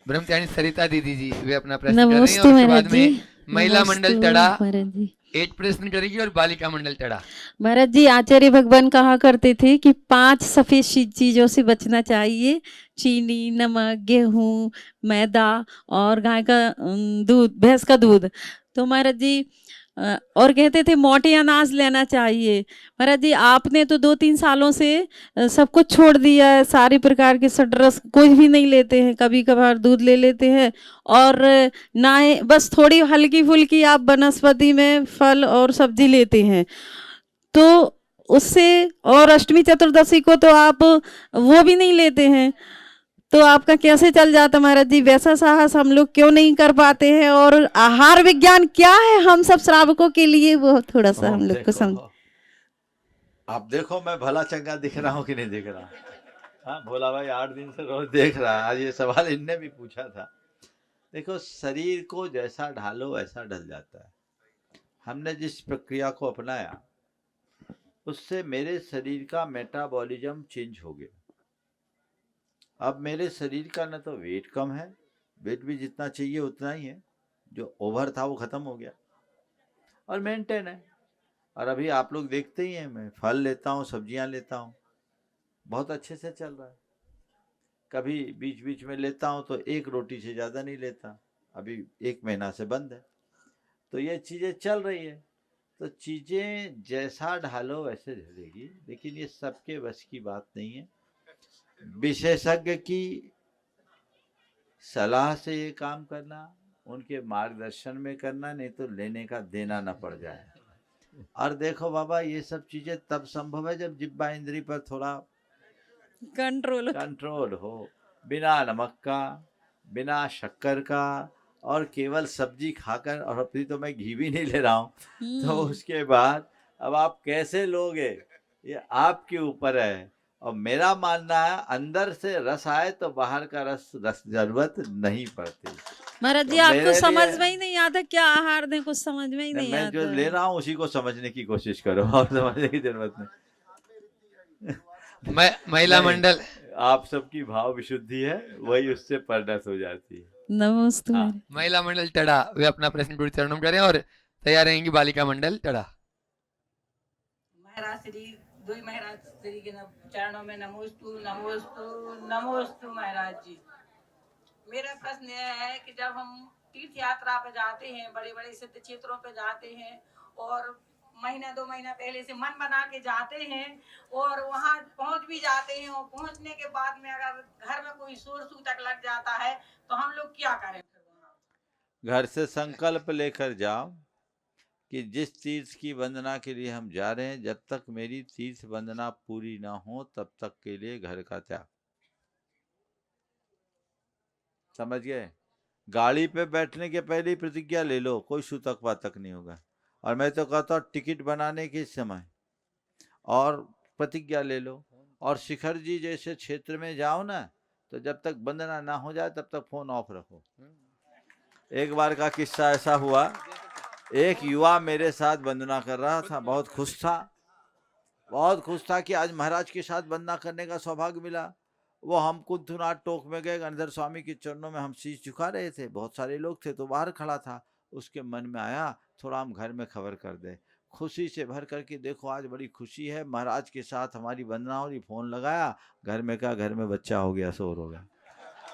ब्रह्मचारिणी सरिता दीदी जी, वे अपना प्रश्न कर रही हैं और उसके बाद में महिला मंडल टड़ा 8 प्रश्न करेगी और बालिका मंडल टड़ा। महाराज जी, आचार्य भगवान कहा करते थे कि 5 सफेद चीजों से बचना चाहिए, चीनी, नमक, गेहूं, मैदा और गाय का दूध, भैंस का दूध। तो महाराज जी और कहते थे मोटे अनाज लेना चाहिए। महाराज जी, आपने तो 2-3 सालों से सब कुछ छोड़ दिया है, सारी प्रकार के सटरस कोई भी नहीं लेते हैं, कभी कभार दूध ले लेते हैं और ना बस थोड़ी हल्की फुल्की आप वनस्पति में फल और सब्जी लेते हैं। तो उससे, और अष्टमी चतुर्दशी को तो आप वो भी नहीं लेते हैं, तो आपका कैसे चल जाता महाराज जी? वैसा साहस हम लोग क्यों नहीं कर पाते हैं? और आहार विज्ञान क्या है हम सब श्रावकों के लिए, वो थोड़ा सा हम लोग को समझ। आप देखो, मैं भला चंगा दिख रहा हूँ कि नहीं दिख रहा? हाँ, भोला भाई 8 दिन से रोज देख रहा है। आज ये सवाल इनने भी पूछा था। देखो, शरीर को जैसा ढालो वैसा ढल जाता है। हमने जिस प्रक्रिया को अपनाया उससे मेरे शरीर का मेटाबॉलिज्म चेंज हो गया। अब मेरे शरीर का न तो वेट कम है, वेट भी जितना चाहिए उतना ही है, जो ओवर था वो खत्म हो गया। और मेंटेन है। और अभी आप लोग देखते ही हैं, मैं फल लेता हूँ, सब्जियां लेता हूँ, बहुत अच्छे से चल रहा है। कभी बीच बीच में लेता हूँ तो एक रोटी से ज़्यादा नहीं लेता, अभी 1 महीना से बंद है। तो ये चीज़ें चल रही है। तो चीज़ें जैसा ढालो वैसे ढलेगी, लेकिन ये सबके बस की बात नहीं है। विशेषज्ञ की सलाह से ये काम करना, उनके मार्गदर्शन में करना, नहीं तो लेने का देना ना पड़ जाए। और देखो बाबा, ये सब चीज़ें तब संभव है जब जिह्वा इंद्री पर थोड़ा कंट्रोल हो, बिना नमक का, बिना शक्कर का, और केवल सब्जी खाकर, और अभी तो मैं घी भी नहीं ले रहा हूँ, तो उसके बाद अब आप कैसे लोगे ये आपके ऊपर है। और मेरा मानना है अंदर से रस आए तो बाहर का रस जरूरत नहीं पड़ती। महाराज जी, तो आपको मेरे समझ लिए- में ही नहीं आता क्या आहार दें, कुछ समझ में ही नहीं मैं आता। जो ले रहा हूँ उसी को समझने की कोशिश करो, और समझने की जरूरत नहीं। महिला नहीं, मंडल, आप सबकी भाव विशुद्धि है, वही उससे परिणत हो जाती है। नमस्ते। हाँ। महिला मंडल टड़ा वे अपना प्रश्न गुरु चरणों में करें, और तैयार रहेंगी बालिका मंडल टड़ा। महाराज श्री दुई महाराज श्री के चरणों में नमोस्तु नमोस्तु नमोस्तु। महाराज जी, मेरा प्रश्न यह है कि जब हम तीर्थ यात्रा पे जाते हैं, बड़े बड़े सिद्ध क्षेत्रों पे जाते हैं, और महीना 2 महीना पहले से मन बना के जाते हैं, और वहाँ पहुँच भी जाते हैं, और पहुँचने के बाद में अगर घर में कोई शोर सूतक लग जाता है तो हम लोग क्या करें? घर से संकल्प लेकर जाओ कि जिस तीर्थ की वंदना के लिए हम जा रहे हैं, जब तक मेरी तीर्थ वंदना पूरी ना हो तब तक के लिए घर का त्याग। समझ गए? गाड़ी पे बैठने के पहले ही प्रतिज्ञा ले लो, कोई सूतक वातक नहीं होगा। और मैं तो कहता हूँ टिकट बनाने के समय और प्रतिज्ञा ले लो। और शिखर जी जैसे क्षेत्र में जाओ ना, तो जब तक वंदना ना हो जाए तब तक फोन ऑफ रखो। एक बार का किस्सा ऐसा हुआ, एक युवा मेरे साथ वंदना कर रहा था, बहुत खुश था कि आज महाराज के साथ वंदना करने का सौभाग्य मिला। वो हम कुंथुनाथ टोक में गए, गणधर स्वामी के चरणों में हम शीश झुका रहे थे, बहुत सारे लोग थे, तो बाहर खड़ा था। उसके मन में आया थोड़ा हम घर में खबर कर दे। खुशी से भर करके देखो आज बड़ी खुशी है, महाराज के साथ हमारी वंदना हो रही। फोन लगाया, घर में कहा घर में बच्चा हो गया, शोर हो गया।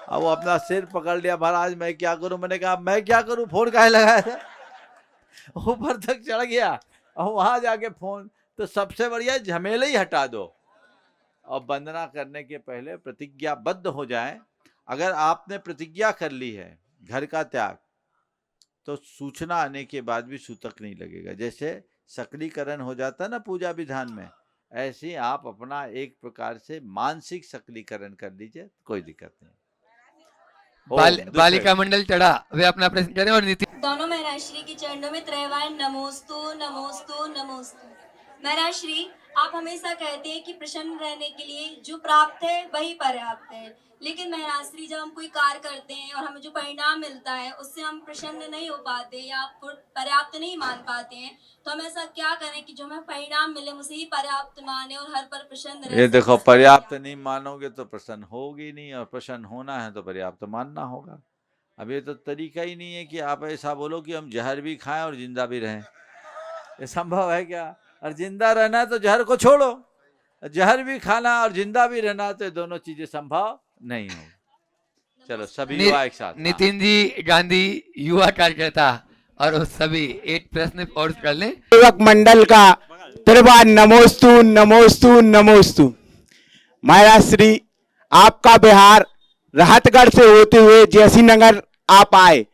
अब वो अपना सिर पकड़ लिया, महाराज मैं क्या करूं। मैंने कहा मैं क्या करूं, फोन काहे लगाया था। ऊपर तक चढ़ गया और वहां जाके फोन। तो सबसे बढ़िया झमेले ही हटा दो और वंदना करने के पहले प्रतिज्ञाबद्ध हो जाए। अगर आपने प्रतिज्ञा कर ली है घर का त्याग, तो सूचना आने के बाद भी सूतक नहीं लगेगा। जैसे सकलीकरण हो जाता ना पूजा विधान में, ऐसे आप अपना एक प्रकार से मानसिक सकलीकरण कर लीजिए, कोई दिक्कत नहीं। बालिका मंडल टड़ा वे अपना प्रश्न करें। और नीति दोनों महाराज श्री के चरणों में त्रैवार नमोस्तु नमोस्तु नमोस्तु। महाराज श्री, आप हमेशा कहते हैं कि प्रसन्न रहने के लिए जो प्राप्त है वही पर्याप्त है, लेकिन महाराज श्री जब हम कोई कार्य करते हैं और हमें जो परिणाम मिलता है उससे हम प्रसन्न नहीं हो पाते या पर्याप्त नहीं मान पाते हैं, तो हम ऐसा क्या करें कि जो हमें परिणाम मिले उसे ही पर्याप्त माने और हर पर प्रसन्न रहे। ये देखो, पर्याप्त नहीं मानोगे तो प्रसन्न होगी नहीं, और प्रसन्न होना है तो पर्याप्त मानना होगा। अब ये तो तरीका ही नहीं है कि आप ऐसा बोलो कि हम जहर भी खाएं और जिंदा भी रहें। ये संभव है क्या? और जिंदा रहना है तो जहर को छोड़ो, जहर भी खाना और जिंदा भी रहना, तो दोनों चीजें संभव नहीं हो। चलो सभी युवा एक साथ। नितिन जी गांधी युवा कार्यकर्ता और वो सभी एक प्रश्न और कर लें। सेवक मंडल का त्रिवार नमोस्तु नमोस्तु नमोस्तु। महाराज श्री, आपका बिहार राहतगढ़ से होते हुए जैसी नगर आप आए,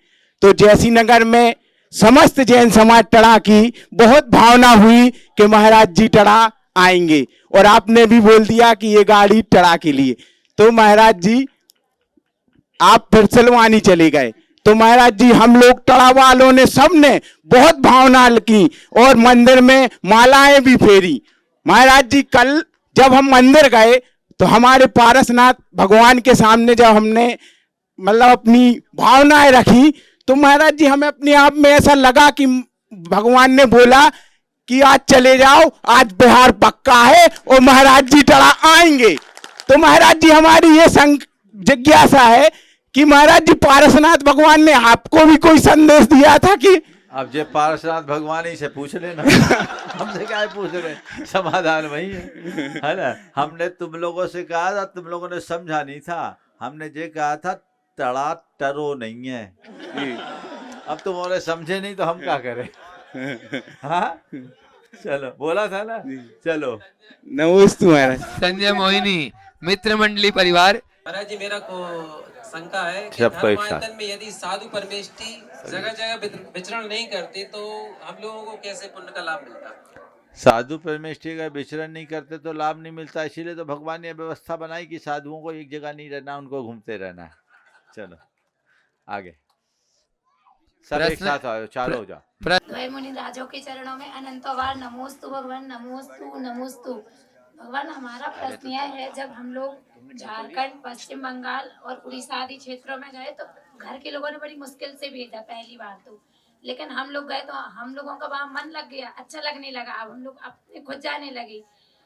तो जैसी नगर में समस्त जैन समाज टड़ा की बहुत भावना हुई कि महाराज जी टड़ा आएंगे, और आपने भी बोल दिया कि ये गाड़ी टड़ा के लिए। तो महाराज जी आप फिर सलवानी चले गए, तो महाराज जी हम लोग टड़ा वालों ने सबने बहुत भावना की और मंदिर में मालाएं भी फेरी। महाराज जी कल जब हम मंदिर गए तो हमारे पारसनाथ भगवान के सामने जब हमने मतलब अपनी भावनाएं रखी, तो महाराज जी हमें अपने आप में ऐसा लगा कि भगवान ने बोला कि आज चले जाओ, आज बिहार पक्का है और महाराज जी टड़ा आएंगे। तो महाराज जी हमारी ये जिज्ञासा है कि महाराज जी पारसनाथ भगवान ने आपको भी कोई संदेश दिया था कि अब जे पार्श्वनाथ भगवान ही से पूछ लेना हमसे क्या पूछ रहे, समाधान वही है ना। हमने तुम लोगों से कहा था, तुम लोगों ने समझा नहीं था। हमने ये कहा था तड़ा टरो नहीं है। अब तुम और समझे नहीं तो हम क्या करें। हाँ चलो, बोला था ना। चलो नमोस्तु महाराज। संजय मोहिनी मित्र मंडली परिवार। महाराज जी, मेरा को शंका है कि सबको एक धर्मायतन में यदि साधु परमेष्ठी जगह जगह विचरण नहीं करते तो हम लोगों को कैसे पुण्य का लाभ मिलता? साधु परमेष्ठी का विचरण नहीं करते तो लाभ नहीं मिलता। इसीलिए तो भगवान ने व्यवस्था बनाई कि साधुओं को एक जगह नहीं रहना, उनको घूमते रहना है। चलो आगे, सब एक साथ आओ, चालू हो जाओ। द्वय मुनि राजों के चरणों में अनंतवार नमोस्तु भगवान, नमोस्तु नमोस्तु भगवान। हमारा प्रश्न यह है, जब हम लोग झारखंड, पश्चिम बंगाल और उड़ीसा आदि क्षेत्रों में गए तो घर के लोगों ने बड़ी मुश्किल से भेजा पहली बार तो, लेकिन हम लोग गए तो हम लोगों का वहाँ मन लग गया, अच्छा लगने लगा। अब हम लोग अपने खुद जाने लगे,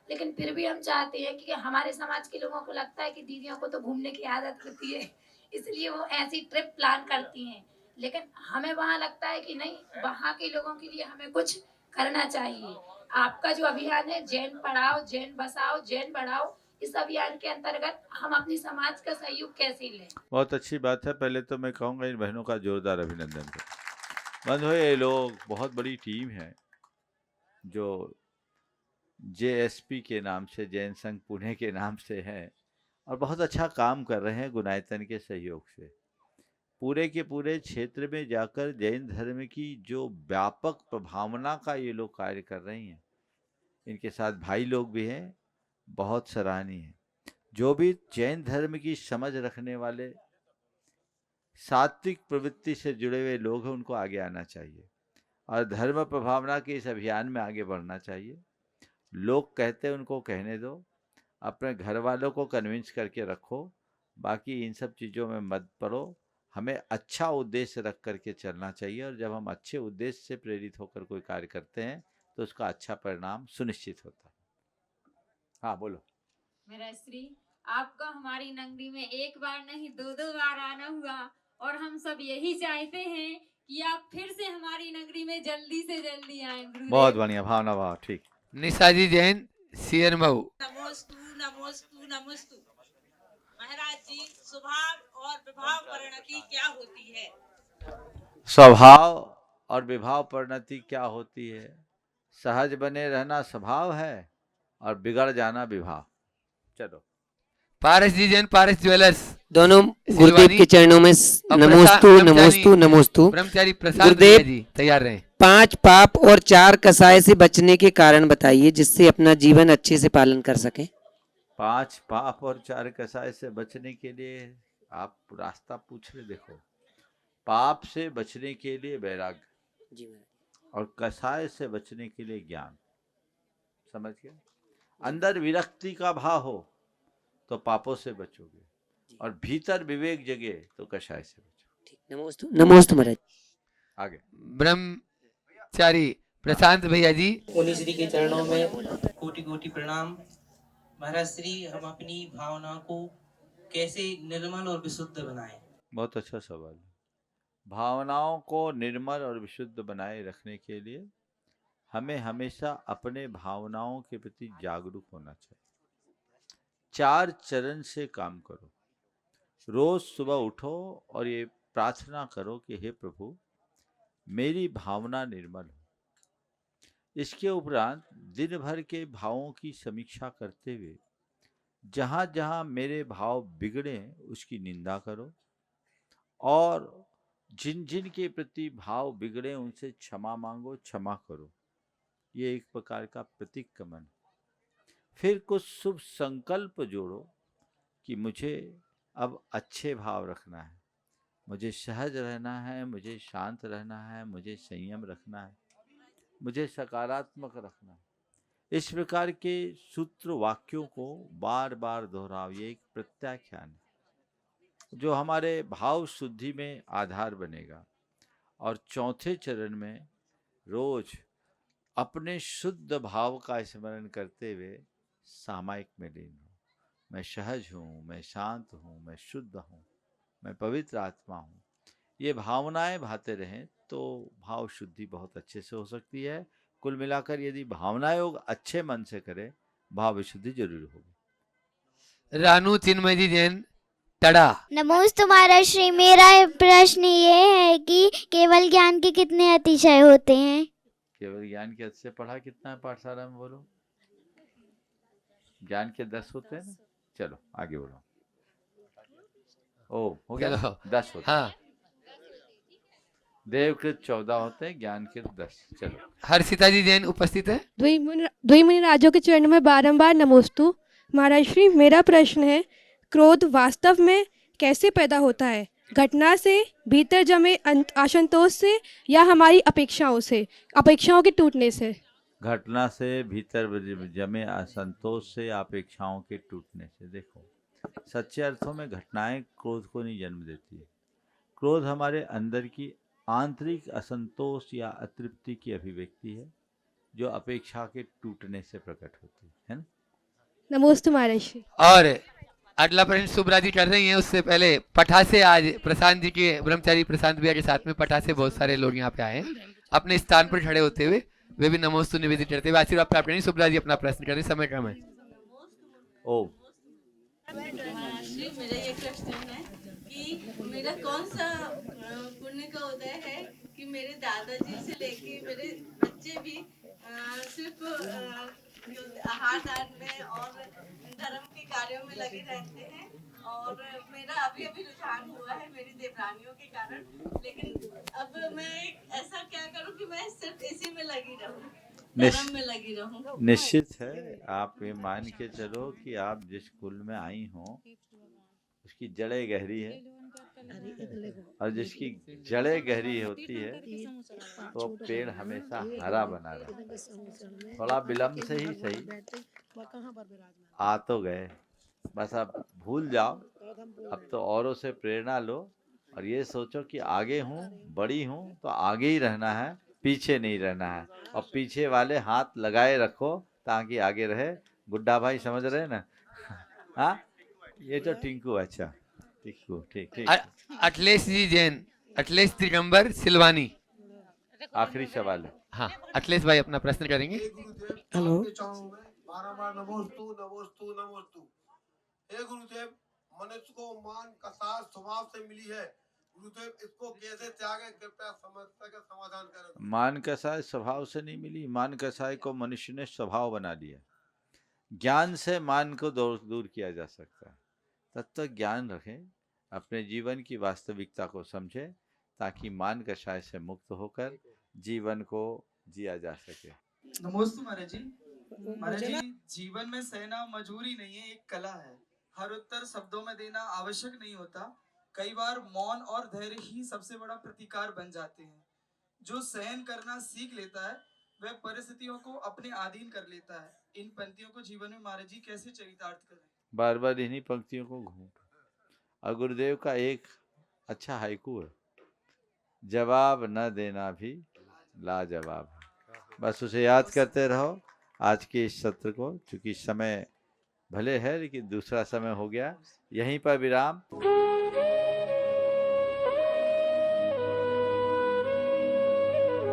लेकिन फिर भी हम चाहते हैं कि हमारे समाज के लोगों को लगता है कि दीदियों को तो घूमने की आदत होती है, इसलिए वो ऐसी ट्रिप प्लान करती हैं। लेकिन हमें वहाँ लगता है कि नहीं, वहाँ के लोगों के लिए हमें कुछ करना चाहिए। आपका जो अभियान है जैन पढ़ाओ, जैन बसाओ, जैन बढ़ाओ, इस अभियान के अंतर्गत हम अपनी समाज का सहयोग कैसे लें? बहुत अच्छी बात है। पहले तो मैं कहूँगा इन बहनों का जोरदार अभिनंदन करें। बंद हुए ये लोग, बहुत बड़ी टीम है जो JSP के नाम से, जैन संघ पुणे के नाम से है, और बहुत अच्छा काम कर रहे हैं गुणायतन के सहयोग से। पूरे के पूरे क्षेत्र में जाकर जैन धर्म की जो व्यापक प्रभावना का ये लोग कार्य कर रहे हैं, इनके साथ भाई लोग भी हैं, बहुत सराहनीय है। जो भी जैन धर्म की समझ रखने वाले, सात्विक प्रवृत्ति से जुड़े हुए लोग हैं, उनको आगे आना चाहिए और धर्म प्रभावना के इस अभियान में आगे बढ़ना चाहिए। लोग कहते हैं उनको कहने दो, अपने घर वालों को कन्विंस करके रखो, बाकी इन सब चीज़ों में मत पड़ो। हमें अच्छा उद्देश्य रख करके चलना चाहिए, और जब हम अच्छे उद्देश्य से प्रेरित होकर कोई कार्य करते हैं तो उसका अच्छा परिणाम सुनिश्चित होता है। हाँ बोलो। मेरा श्री, आपका हमारी नगरी में एक बार नहीं 2-2 बार आना हुआ, और हम सब यही चाहते हैं कि आप फिर से हमारी नगरी में जल्दी से जल्दी आए। बहुत बढ़िया, भावना भाव ठीक। निशाजी जैन सीएन मऊ। नमोस्तु नमोस्तु नमोस्तु। महाराज जी, स्वभाव और विभाव परिणति क्या होती है? स्वभाव और विभाव परिणति क्या होती है? सहज बने रहना स्वभाव है और बिगड़ जाना विभाव। चलो। पारस जी जैन, पारस ज्वेलर्स। दोनों गुरुदेव के चरणों में नमोस्तु नमोस्तु नमोस्तु। ब्रह्मचारी प्रसाद गुरुदेव जी तैयार रहे। 5 पाप और 4 कसाय से बचने के कारण बताइए, जिससे अपना जीवन अच्छे से पालन कर सकें। 5 पाप और 4 कसाय से बचने के लिए आप रास्ता पूछ रहे। देखो, पाप से बचने के लिए वैराग्य और कसाय से बचने के लिए ज्ञान। समझ गए? अंदर विरक्ति का भाव हो तो पापों से बचोगे, और भीतर विवेक जगे तो कसाय से बचोगे। नमोस्तु नमोस्तु महाराज। आगे। ब्रह्मचारी प्रशांत भैया जी। मुनि श्री के चरणों में कोटि कोटि प्रणाम। महाराज श्री, हम अपनी भावना को कैसे निर्मल और विशुद्ध बनाएं? बहुत अच्छा सवाल है। भावनाओं को निर्मल और विशुद्ध बनाए रखने के लिए हमें हमेशा अपने भावनाओं के प्रति जागरूक होना चाहिए। 4 चरण से काम करो। रोज सुबह उठो और ये प्रार्थना करो कि हे प्रभु, मेरी भावना निर्मल हो। इसके उपरांत दिन भर के भावों की समीक्षा करते हुए जहाँ जहाँ मेरे भाव बिगड़े उसकी निंदा करो, और जिन जिन के प्रति भाव बिगड़े उनसे क्षमा मांगो, क्षमा करो। ये एक प्रकार का प्रतिक्रमण। फिर कुछ शुभ संकल्प जोड़ो कि मुझे अब अच्छे भाव रखना है, मुझे सहज रहना है, मुझे शांत रहना है, मुझे संयम रखना है, मुझे सकारात्मक रखना है। इस प्रकार के सूत्र वाक्यों को बार बार दोहराओ। ये एक प्रत्याख्यान है जो हमारे भाव शुद्धि में आधार बनेगा। और चौथे चरण में रोज अपने शुद्ध भाव का स्मरण करते हुए सामायिक में लीन हो। मैं सहज हूँ, मैं शांत हूँ, मैं शुद्ध हूँ, मैं पवित्र आत्मा हूँ। ये भावनाएं भाते रहें तो भाव शुद्धि बहुत अच्छे से हो सकती है। कुल मिलाकर यदि भावना योग अच्छे मन से करे, भाव विशुद्धि जरूर होगी। रानू चिन्मयी जैन तड़ा। नमोस्तु महाराज श्री, मेरा प्रश्न ये है कि केवल ज्ञान के कितने अतिशय होते हैं? केवल ज्ञान के अतिशय पढ़ा कितना है पाठशाला में, बोलो? ज्ञान के 10 होते हैं ना। चलो आगे बोलो। ओ हो गया, 10 होते हैं। हाँ, देवकृत 14 होते हैं, ज्ञान के 10। चलो। हर्षिता जी जैन उपस्थित है। द्विमुनि राजों के चरणों में बारंबार नमोस्तु। महाराज श्री, मेरा प्रश्न है, क्रोध वास्तव में कैसे पैदा होता है? घटना से, भीतर जमे असंतोष से, या हमारी अपेक्षाओं के टूटने से? घटना से, भीतर जमे असंतोष से, अपेक्षाओं के टूटने से। देखो, सच्चे अर्थों में घटनाएं क्रोध को नहीं जन्म देती है। क्रोध हमारे अंदर की आंतरिक असंतोष या अतृप्ति की अभिव्यक्ति है, जो अपेक्षा के टूटने से प्रकट होती है ना। नमोस्तु महाराज श्री। और अगला प्रश्न शुभ्रा जी कर रही हैं, उससे पहले पठासे आज प्रशांत जी के, ब्रह्मचारी प्रशांत भैया के साथ में पठासे बहुत सारे लोग यहाँ पे आए हैं, अपने स्थान पर खड़े होते हुए वे भी नमोस्तु निवेदित करते हुए आशीर्वाद प्राप्त करेंगे। शुभ्रा जी अपना प्रश्न करें, समय कम है। ओ मेरा ये क्वेश्चन है कि मेरा कौन सा पुण्य का उदय है कि मेरे दादाजी से लेके मेरे बच्चे भी सिर्फ आहार दान में और धर्म के कार्यों में लगे रहते हैं, और मेरा अभी अभी रुझान हुआ है मेरी देवरानियों के कारण, लेकिन अब मैं ऐसा क्या करूं कि मैं सिर्फ इसी में लगी रहूं, धर्म में लगी रहूं? निश्चित है, आप ये मान के चलो कि आप जिस कुल में आई हो उसकी जड़ें गहरी है, और जिसकी जड़ें गहरी होती है तो पेड़ हमेशा हरा बना रहता है। थोड़ा विलम्ब से ही सही आ तो गए, बस आप भूल जाओ। अब तो औरों से प्रेरणा लो और ये सोचो कि आगे हूँ, बड़ी हूँ तो आगे ही रहना है, पीछे नहीं रहना है। और पीछे वाले हाथ लगाए रखो ताकि आगे रहे। गुड्डा भाई समझ रहे ना? हाँ, ये तो टिंकू, अच्छा टिंकू, ठीक ठीक। अखिलेश जी जैन, अखिलेश दिगंबर सिलवानी। आखिरी सवाल है। हाँ, अखिलेश भाई अपना प्रश्न करेंगे। हेलो। बारंबार नमोस्तु नमोस्तु नमोस्तु। हे गुरुदेव, मनुष्य को मान कसार स्वभाव से मिली है। गुरुदेव, इसको कैसे त्यागें, कृपया समस्या का समाधान करें। मान कसाय स्वभाव से नहीं मिली, मान कसाय को मनुष्य ने स्वभाव बना लिया। ज्ञान से मान को दूर किया जा सकता है। तब तक ज्ञान रखें, अपने जीवन की वास्तविकता को समझें, ताकि मान कषाय से मुक्त होकर जीवन को जिया जा सके। नमोस्तु महाराज जी। महाराज जी, जीवन में सहना मजबूरी नहीं है, एक कला है। हर उत्तर शब्दों में देना आवश्यक नहीं होता। कई बार मौन और धैर्य ही सबसे बड़ा प्रतिकार बन जाते हैं। जो सहन करना सीख लेता है वह परिस्थितियों को अपने अधीन कर लेता है। इन पंक्तियों को जीवन में महाराज जी कैसे चरितार्थ करें? बार बार इन्हीं पंक्तियों को घूम। और गुरुदेव का एक अच्छा हाइकू है, जवाब न देना भी लाजवाब है। बस उसे याद करते रहो। आज के इस सत्र को, चूंकि समय भले है लेकिन दूसरा समय हो गया, यहीं पर विराम।